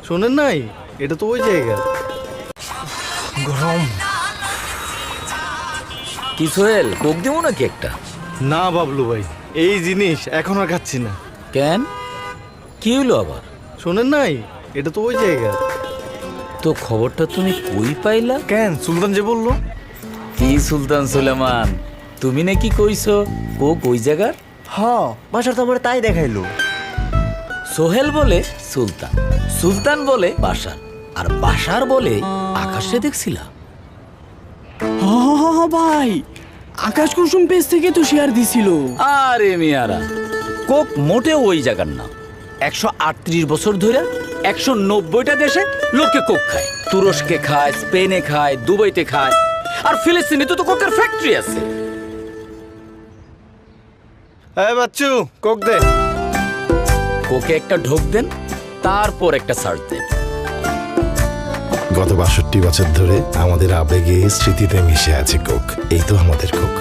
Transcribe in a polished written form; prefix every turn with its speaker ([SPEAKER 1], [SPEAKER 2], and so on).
[SPEAKER 1] শোনেন নাই, এটা তো ওই জায়গা।
[SPEAKER 2] গরম।
[SPEAKER 3] কি সোহেল, কোক দেবো নাকি একটা?
[SPEAKER 1] না বাবলু ভাই, এই জিনিস এখন আর খাচ্ছি না।
[SPEAKER 3] কেন, কি হইলো আবার?
[SPEAKER 1] শোনেন নাই, এটা তো ওই জায়গা।
[SPEAKER 3] তো খবরটা তুমি কই পাইলা?
[SPEAKER 2] কেন, সুলতান যে বললো।
[SPEAKER 3] কি সুলতান সুলেমান, তুমি নাকি কইছো কোক ওই জায়গার?
[SPEAKER 2] হ, বাসার তো আমার তাই দেখাইলো।
[SPEAKER 3] সোহেল বলে সুলতান, সুলতান বলে বাসার, আর বাসার বলে আকাশে দেখছিলা।
[SPEAKER 4] ভাই, আকাশ কুসুম পেজ থেকে তো শেয়ার দিছিল।
[SPEAKER 3] আরে মিয়ারা, কোক মোটেও ওই জায়গার না। 138 বছর ধরে 190টা দেশে লোকে কোক খায়। তুরস্কে খায়, স্পেনে খায়, দুবাইতে খায়, আর ফিলিস্তিনে তো কোকের ফ্যাক্টরি আছে।
[SPEAKER 1] এই বাচ্চু, কোক দে।
[SPEAKER 3] কোকে একটা ঢোক দেন, তারপর একটা সার্চ দেন।
[SPEAKER 5] গত 62 বছর ধরে আমাদের আবেগে স্মৃতিতে মিশে আছে কোক। এই তো আমাদের কোক।